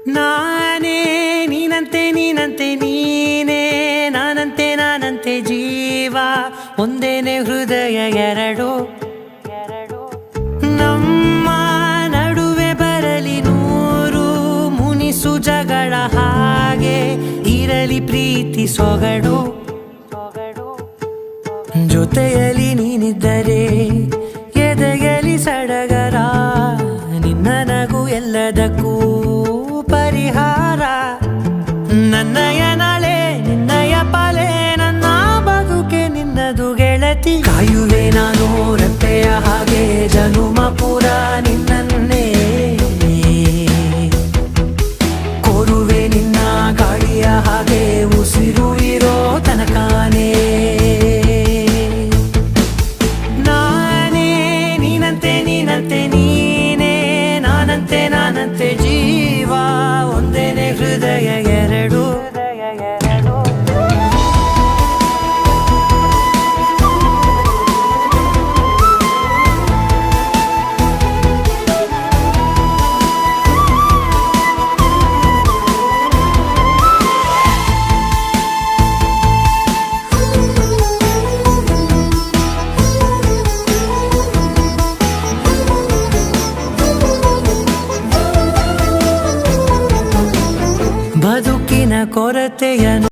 ನಾನೇ ನೀನಂತೆ ನೀನಂತೆ ನೀನೇ ನಾನಂತೆ ನಾನಂತೆ ಜೀವ ಒಂದೇನೆ ಹೃದಯ ಎರಡು ನಮ್ಮ ನಡುವೆ ಬರಲಿ ನೂರು ಮುನಿಸು ಜಗಳ ಹಾಗೆ ಇರಲಿ ಪ್ರೀತಿ ಸೊಗಡು ಜೊತೆಯಲ್ಲಿ ನೀನಿದ್ದರೆ ಎದೆಯಲಿ ಸಡಗರ ನಿನ್ನ ನಗು ಎಲ್ಲದಕ್ಕೂ ಪರಿಹಾರ ನನ್ನಯ ನಾಳೆ ನಿನ್ನಯ ಪಾಲೆ ನನ್ನ ಬದುಕೆ ನಿನ್ನದು ಗೆಳತಿ ಕಾಯುವೆ ನಾನು ರೆಪ್ಪೆಯ ಹಾಗೆ ಜನುಮ ಪೂರ ನಿನ್ನನ್ನೇ ಕೋರುವೆ ನಿನ್ನ ಗಾಳಿಯ ಹಾಗೆ ಉಸಿರು ಇರೋ ತನಕಾನೇ ನಾನೇ ನೀನಂತೆ ನೀನಂತೆ ನೀನೇ ನಾನಂತೆ ನಾನಂತೆ ಜೀವ ಒಂದೇನೆ ಹೃದಯ ಎರಡು ಬದುಕಿನ ಕೊರತೆಯನ್ನು